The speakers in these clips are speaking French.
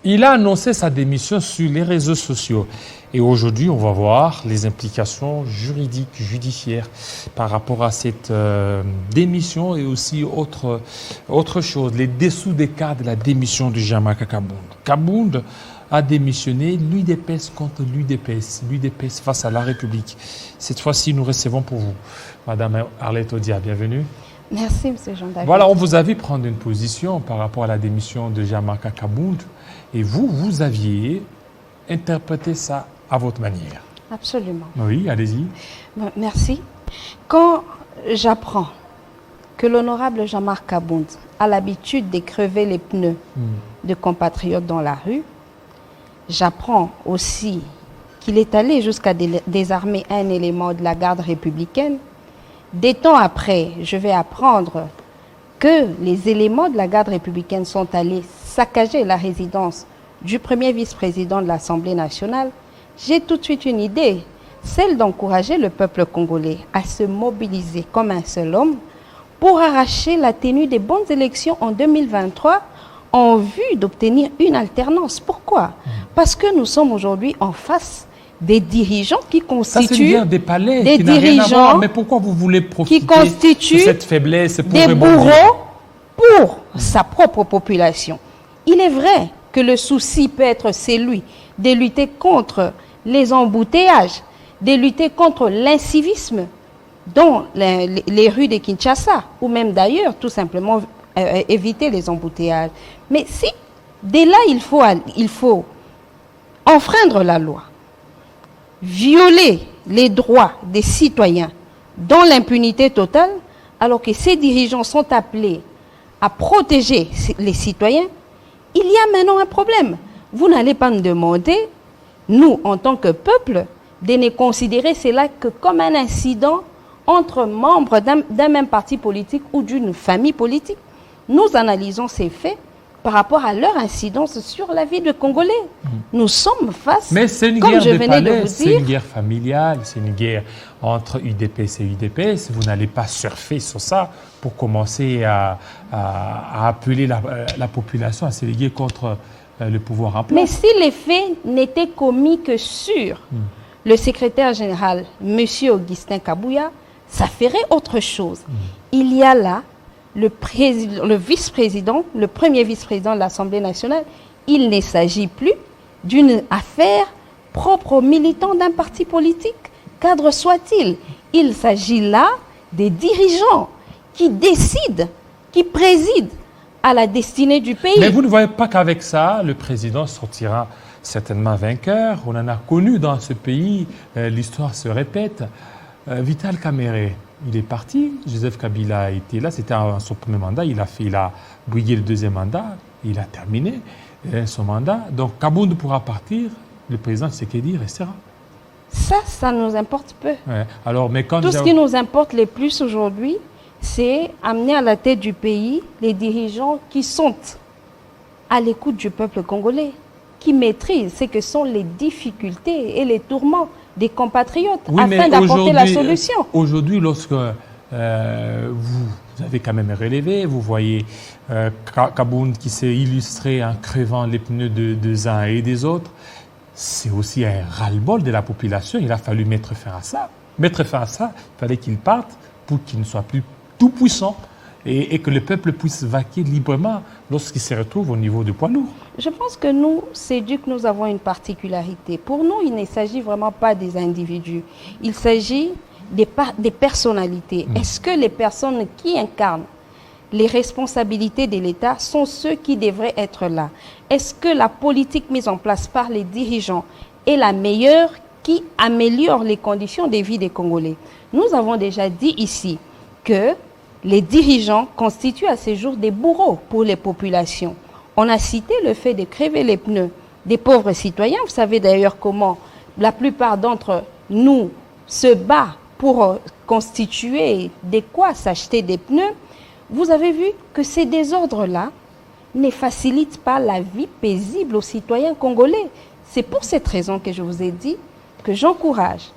Il a annoncé sa démission sur les réseaux sociaux. Et aujourd'hui, on va voir les implications juridiques, judiciaires par rapport à cette démission et aussi autre chose, les dessous des cas de la démission de Jamaka Kabound. Kabound a démissionné, l'UDPS contre l'UDPS face à la République. Cette fois-ci, nous recevons pour vous Madame Arlette Odia, bienvenue. Merci, M. Jean-David. Voilà, on vous a vu prendre une position par rapport à la démission de Jamaka Kabound et vous aviez interprété ça à votre manière. Absolument. Oui, allez-y. Merci. Quand j'apprends que l'honorable Jamaka Kabound a l'habitude de crever les pneus de compatriotes dans la rue, j'apprends aussi qu'il est allé jusqu'à désarmer un élément de la garde républicaine. Des temps après, je vais apprendre que les éléments de la garde républicaine sont allés saccager la résidence du premier vice-président de l'Assemblée nationale. J'ai tout de suite une idée, celle d'encourager le peuple congolais à se mobiliser comme un seul homme pour arracher la tenue des bonnes élections en 2023 en vue d'obtenir une alternance. Pourquoi? Parce que nous sommes aujourd'hui en face des dirigeants qui constituent des palais, des qui n'a rien à voir. dirigeants Mais pourquoi vous voulez profiter qui constituent de cette faiblesse pour des rebondir? bourreaux pour sa propre population. Il est vrai que le souci peut être celui de lutter contre les embouteillages, de lutter contre l'incivisme dans les rues de Kinshasa, ou même d'ailleurs, tout simplement, éviter les embouteillages. Mais si, dès là, il faut enfreindre la loi, violer les droits des citoyens dans l'impunité totale, alors que ces dirigeants sont appelés à protéger les citoyens, il y a maintenant un problème. Vous n'allez pas nous demander, nous, en tant que peuple, de ne considérer cela que comme un incident entre membres d'un même parti politique ou d'une famille politique. Nous analysons ces faits par rapport à leur incidence sur la vie des Congolais. Nous sommes face, mais c'est une comme guerre je de venais palais, de vous c'est dire, une guerre familiale, c'est une guerre entre UDPS et UDPS. Vous n'allez pas surfer sur ça pour commencer à appeler la population à se liguer contre le pouvoir en place. Mais si les faits n'étaient commis que sur le secrétaire général, M. Augustin Kabouya, ça ferait autre chose. Il y a là le vice-président, le premier vice-président de l'Assemblée nationale. Il ne s'agit plus d'une affaire propre aux militants d'un parti politique, cadre soit-il. Il s'agit là des dirigeants qui décident, qui président à la destinée du pays. Mais vous ne voyez pas qu'avec ça, le président sortira certainement vainqueur. On en a connu dans ce pays, l'histoire se répète. Vital Kamerhe, il est parti, Joseph Kabila était là, c'était son premier mandat, il a brigué le deuxième mandat, il a terminé son mandat. Donc Kabound pourra partir, le président Tshisekedi restera. Ça nous importe peu. Ouais. Alors, mais quand tout ce qui nous importe le plus aujourd'hui, c'est amener à la tête du pays les dirigeants qui sont à l'écoute du peuple congolais, qui maîtrisent ce que sont les difficultés et les tourments des compatriotes, afin d'apporter la solution. Aujourd'hui, lorsque vous avez quand même relevé, vous voyez Kabound qui s'est illustré en crevant les pneus des uns et des autres, c'est aussi un ras-le-bol de la population. Il a fallu mettre fin à ça. Mettre fin à ça, il fallait qu'il parte pour qu'il ne soit plus tout puissant et que le peuple puisse vaquer librement lorsqu'il se retrouve au niveau du poids lourd. Je pense que nous, CEDUC, nous avons une particularité. Pour nous, il ne s'agit vraiment pas des individus. Il s'agit des personnalités. Est-ce que les personnes qui incarnent les responsabilités de l'État sont ceux qui devraient être là? Est-ce que la politique mise en place par les dirigeants est la meilleure qui améliore les conditions de vie des Congolais? Nous avons déjà dit ici que les dirigeants constituent à ce jour des bourreaux pour les populations. On a cité le fait de crever les pneus des pauvres citoyens. Vous savez d'ailleurs comment la plupart d'entre nous se battent pour constituer de quoi s'acheter des pneus. vous avez vu que ces désordres-là ne facilitent pas la vie paisible aux citoyens congolais. C'est pour cette raison que je vous ai dit que j'encourage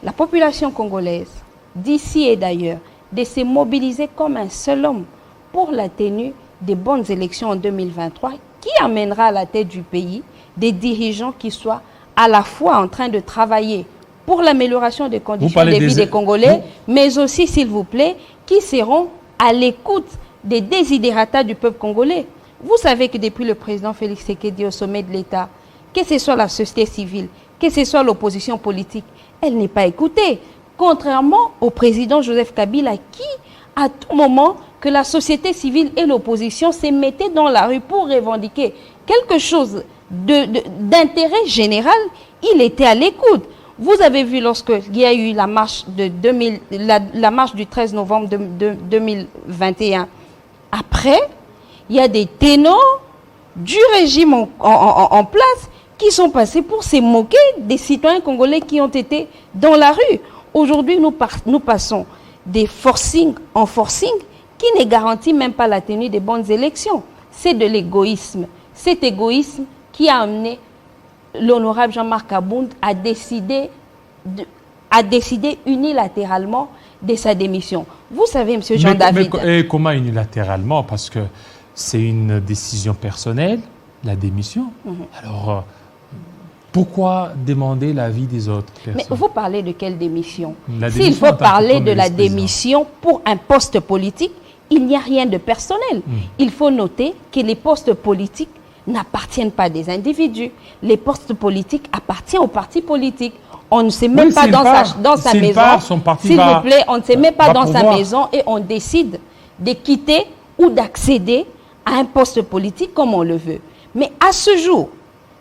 la population congolaise, d'ici et d'ailleurs, de se mobiliser comme un seul homme pour la tenue des bonnes élections en 2023 qui amènera à la tête du pays des dirigeants qui soient à la fois en train de travailler pour l'amélioration des conditions de vie des Congolais, mais aussi, s'il vous plaît, qui seront à l'écoute des desiderata du peuple congolais. Vous savez que depuis le président Félix Tshisekedi au sommet de l'État, que ce soit la société civile, que ce soit l'opposition politique, elle n'est pas écoutée. Contrairement au président Joseph Kabila qui, à tout moment, que la société civile et l'opposition se mettaient dans la rue pour revendiquer quelque chose d'intérêt général, il était à l'écoute. Vous avez vu lorsqu'il y a eu la marche, la marche du 13 novembre 2021. Après, il y a des ténors du régime en place qui sont passés pour se moquer des citoyens congolais qui ont été dans la rue. Aujourd'hui, nous passons des forcing en forcing qui ne garantit même pas la tenue des bonnes élections. C'est de l'égoïsme. Cet égoïsme qui a amené l'honorable Jean-Marc Abound à décider unilatéralement de sa démission. Vous savez, M. Jean-David... Mais comment unilatéralement? Parce que c'est une décision personnelle, la démission. Alors, pourquoi demander l'avis des autres personnes? Mais vous parlez de quelle démission? S'il faut parler de la démission pour un poste politique, il n'y a rien de personnel. Il faut noter que les postes politiques n'appartiennent pas des individus. Les postes politiques appartiennent aux partis politiques. On ne se met pas dans sa maison. S'il vous plaît, on ne se met pas dans sa maison et on décide de quitter ou d'accéder à un poste politique comme on le veut. Mais à ce jour,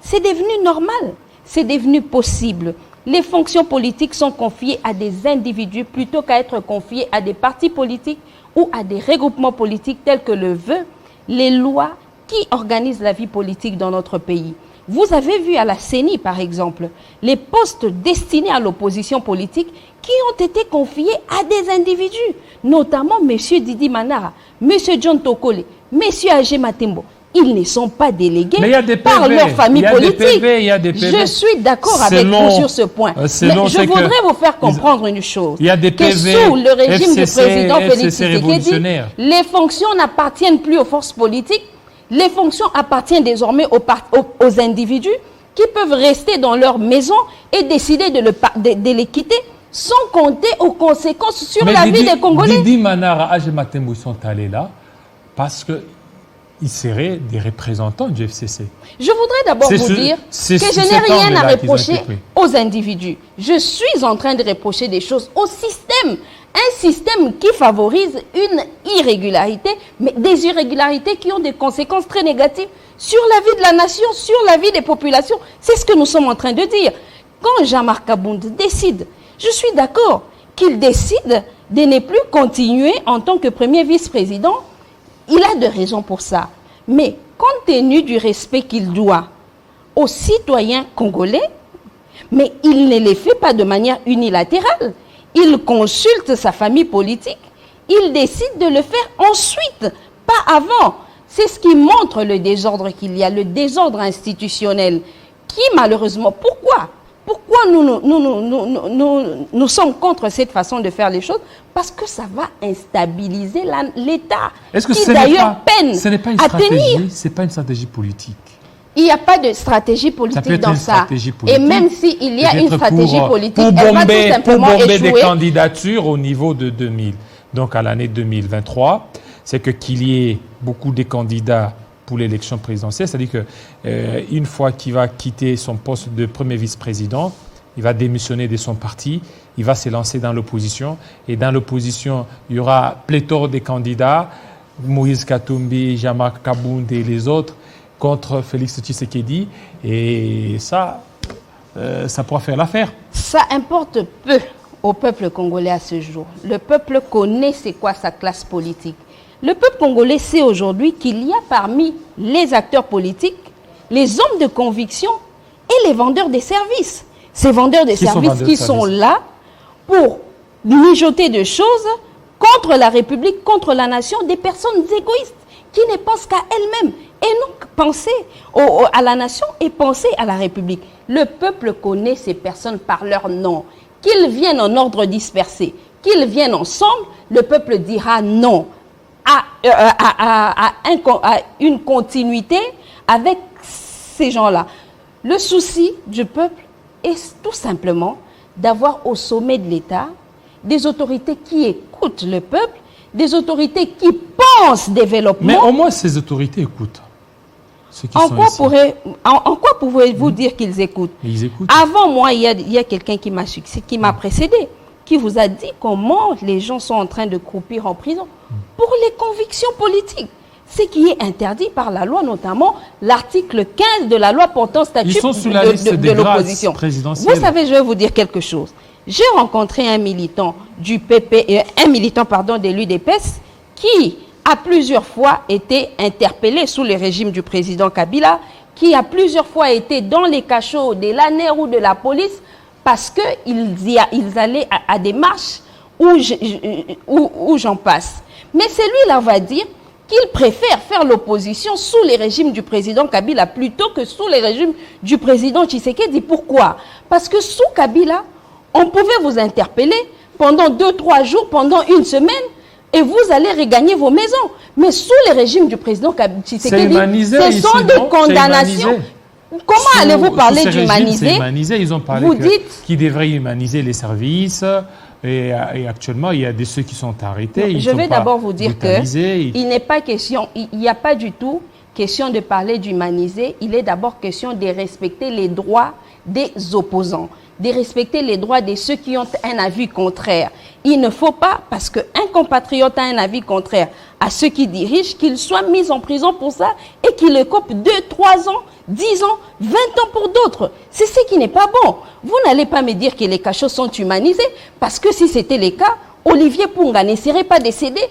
c'est devenu normal, c'est devenu possible. Les fonctions politiques sont confiées à des individus plutôt qu'à être confiées à des partis politiques ou à des regroupements politiques tels que le veulent les lois qui organisent la vie politique dans notre pays. Vous avez vu à la CENI, par exemple, les postes destinés à l'opposition politique qui ont été confiés à des individus, notamment M. Didi Manara, M. John Tokole, M. Agé Matembo. Ils ne sont pas délégués par leur famille politique. Je suis d'accord avec vous sur ce point. Mais je voudrais vous faire comprendre une chose. Que sous le régime du président Félix Tshisekedi, les fonctions n'appartiennent plus aux forces politiques. Les fonctions appartiennent désormais aux individus qui peuvent rester dans leur maison et décider de les quitter sans compter aux conséquences sur la vie des Congolais. Didi Manara, Agé Matembo sont allés là parce que ils seraient des représentants du FCC. Je voudrais d'abord vous dire que je n'ai rien à reprocher aux individus. Je suis en train de reprocher des choses au système. Un système qui favorise une irrégularité, mais des irrégularités qui ont des conséquences très négatives sur la vie de la nation, sur la vie des populations. C'est ce que nous sommes en train de dire. Quand Jean-Marc Abound décide, je suis d'accord qu'il décide de ne plus continuer en tant que premier vice-président. Il a de raisons pour ça. Mais compte tenu du respect qu'il doit aux citoyens congolais, mais il ne les fait pas de manière unilatérale. Il consulte sa famille politique. Il décide de le faire ensuite, pas avant. C'est ce qui montre le désordre qu'il y a, le désordre institutionnel, qui malheureusement, pourquoi nous sommes contre cette façon de faire les choses? Parce que ça va instabiliser l'État, qui d'ailleurs peine à tenir. Ce n'est pas une stratégie politique. Il n'y a pas de stratégie politique dans ça. Et même s'il y a une stratégie politique, elle va tout simplement échouer. Pour bomber des candidatures au niveau de 2000, donc à l'année 2023, c'est qu'il y ait beaucoup de candidats pour l'élection présidentielle, c'est-à-dire qu'une fois qu'il va quitter son poste de premier vice-président, il va démissionner de son parti, il va se lancer dans l'opposition, et dans l'opposition, il y aura pléthore de candidats, Moïse Katumbi, Jean-Marc Abound et les autres, contre Félix Tshisekedi, et ça pourra faire l'affaire. Ça importe peu au peuple congolais à ce jour. Le peuple connaît c'est quoi sa classe politique. Le peuple congolais sait aujourd'hui qu'il y a parmi les acteurs politiques, les hommes de conviction et les vendeurs des services. Ces vendeurs des services qui sont là pour mijoter des choses qu'on contre la République, contre la nation, des personnes égoïstes qui ne pensent qu'à elles-mêmes et non penser à la nation et penser à la République. Le peuple connaît ces personnes par leur nom. Qu'ils viennent en ordre dispersé, qu'ils viennent ensemble, le peuple dira non à une continuité avec ces gens-là. Le souci du peuple est tout simplement d'avoir au sommet de l'État des autorités qui écoutent le peuple, des autorités qui pensent développement. Mais au moins ces autorités écoutent. En quoi pouvez-vous dire qu'ils écoutent? Ils écoutent. Avant moi, il y a quelqu'un qui m'a précédé, qui vous a dit comment les gens sont en train de croupir en prison pour les convictions politiques. Ce qui est interdit par la loi, notamment l'article 15 de la loi portant statut de l'opposition. Vous savez, je vais vous dire quelque chose. J'ai rencontré un militant du PP, de l'UDPS qui a plusieurs fois été interpellé sous le régime du président Kabila, qui a plusieurs fois été dans les cachots de l'ANER ou de la police parce qu'ils allaient à des marches où j'en passe. Mais celui-là va dire qu'il préfère faire l'opposition sous les régimes du président Kabila plutôt que sous les régimes du président Tshisekedi. Pourquoi? Parce que sous Kabila, on pouvait vous interpeller pendant 2-3 jours, pendant une semaine, et vous allez regagner vos maisons. Mais sous les régimes du président Tshisekedi, ce sont des condamnations. Comment allez-vous parler d'humaniser? Ils ont parlé qu'ils devraient humaniser les services. Et actuellement, il y a ceux qui sont arrêtés. Je vais d'abord vous dire qu'il n'est pas question, il n'y a pas du tout question de parler d'humaniser. Il est d'abord question de respecter les droits des opposants, de respecter les droits de ceux qui ont un avis contraire. Il ne faut pas, parce qu'un compatriote a un avis contraire à ceux qui dirigent, qu'il soit mis en prison pour ça et qu'il écope 2, 3 ans, 10 ans, 20 ans pour d'autres. C'est ce qui n'est pas bon. Vous n'allez pas me dire que les cachots sont humanisés, parce que si c'était le cas, Olivier Punga ne serait pas décédé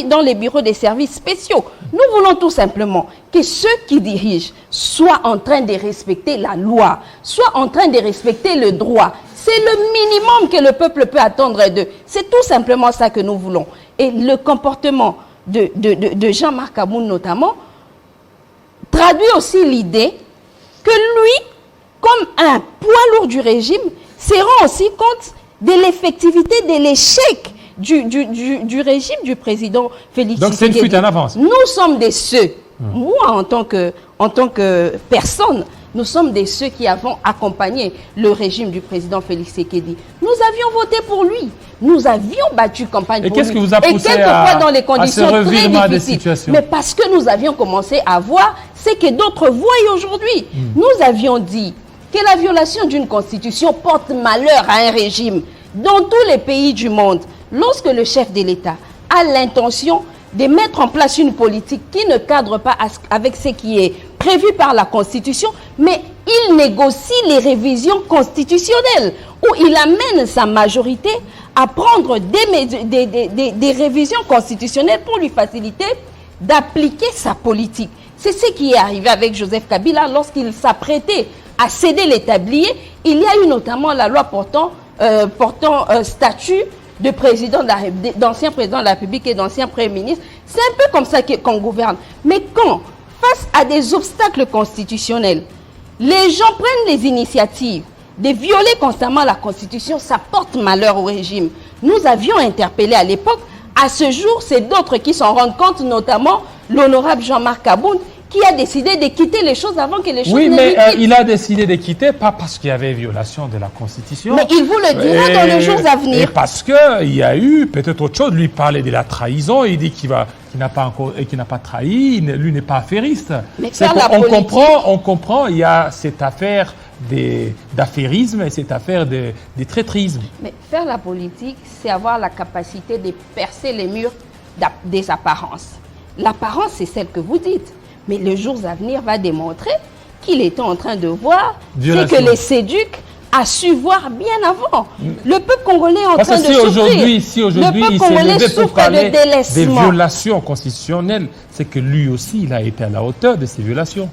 dans les bureaux des services spéciaux. Nous voulons tout simplement que ceux qui dirigent soient en train de respecter la loi, soient en train de respecter le droit. C'est le minimum que le peuple peut attendre d'eux. C'est tout simplement ça que nous voulons. Et le comportement de Jean-Marc Aboun notamment traduit aussi l'idée que lui, comme un poids lourd du régime, se rend aussi compte de l'effectivité, de l'échec du régime du président Félix Tshisekedi. Donc c'est une fuite en avance. Nous sommes de ceux, moi en tant que personne, nous sommes de ceux qui avons accompagné le régime du président Félix Tshisekedi. Nous avions voté pour lui. Nous avions battu campagne pour lui. Et qu'est-ce qui vous a poussé dans les conditions très difficiles. Mais parce que nous avions commencé à voir ce que d'autres voient aujourd'hui. Nous avions dit que la violation d'une constitution porte malheur à un régime. Dans tous les pays du monde, lorsque le chef de l'État a l'intention de mettre en place une politique qui ne cadre pas avec ce qui est prévu par la Constitution, mais il négocie les révisions constitutionnelles, où il amène sa majorité à prendre des révisions constitutionnelles pour lui faciliter d'appliquer sa politique. C'est ce qui est arrivé avec Joseph Kabila lorsqu'il s'apprêtait à céder les tabliers. Il y a eu notamment la loi portant statut de d'ancien président de la République et d'ancien Premier ministre. C'est un peu comme ça qu'on gouverne. Mais quand, face à des obstacles constitutionnels, les gens prennent les initiatives de violer constamment la Constitution, ça porte malheur au régime. Nous avions interpellé à l'époque. À ce jour, c'est d'autres qui s'en rendent compte, notamment l'honorable Jean-Marc Aboun, qui a décidé de quitter les choses avant que les choses Oui, mais il a décidé de quitter, pas parce qu'il y avait violation de la Constitution. Mais il vous le dira dans les jours à venir. Et parce qu'il y a eu peut-être autre chose. Lui parlait de la trahison, il dit qu'il n'a pas trahi, lui n'est pas affairiste. Mais on comprend, il y a cette affaire d'affairisme et cette affaire de traîtrisme. Mais faire la politique, c'est avoir la capacité de percer les murs des apparences. L'apparence, c'est celle que vous dites. Mais le jour à venir va démontrer qu'il était en train de voir ce que les séducs a su voir bien avant. Le peuple congolais est en train de souffrir. Si aujourd'hui il s'est levé pour parler des violations constitutionnelles, c'est que lui aussi, il a été à la hauteur de ces violations.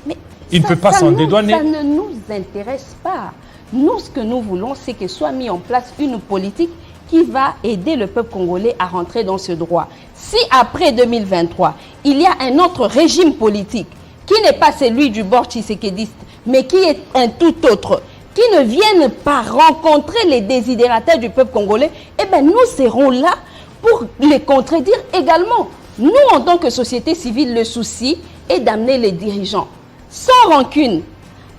Mais il ne peut pas s'en dédouaner. Ça ne nous intéresse pas. Nous, ce que nous voulons, c'est que soit mis en place une politique qui va aider le peuple congolais à rentrer dans ce droit. Si après 2023, il y a un autre régime politique qui n'est pas celui du bord tshisekedi, mais qui est un tout autre, qui ne viennent pas rencontrer les désidératas du peuple congolais, eh bien nous serons là pour les contredire également. Nous, en tant que société civile, le souci est d'amener les dirigeants, sans rancune,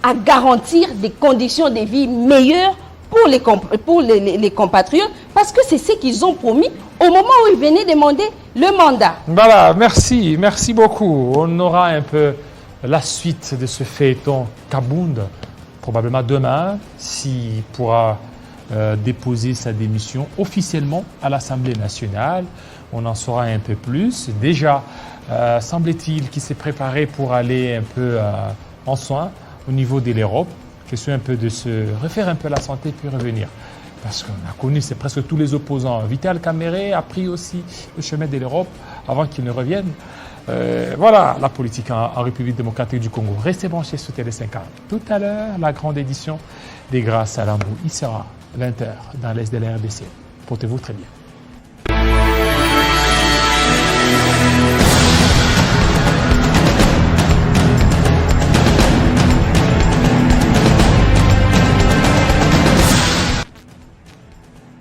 à garantir des conditions de vie meilleures pour les compatriotes, parce que c'est ce qu'ils ont promis au moment où ils venaient demander le mandat. Voilà, merci beaucoup. On aura un peu la suite de ce feuilleton Kabound, probablement demain, s'il pourra déposer sa démission officiellement à l'Assemblée nationale. On en saura un peu plus. Déjà, semble-t-il qu'il s'est préparé pour aller un peu en soins au niveau de l'Europe. Question un peu de se refaire un peu la santé puis revenir. Parce qu'on a connu, c'est presque tous les opposants. Vital Kamerhe a pris aussi le chemin de l'Europe avant qu'il ne revienne. Voilà la politique en République démocratique du Congo. Restez branchés sur Télé50. Tout à l'heure, la grande édition des Grâces à Lambou. Il sera 20h dans l'Est de la RDC. Portez-vous très bien.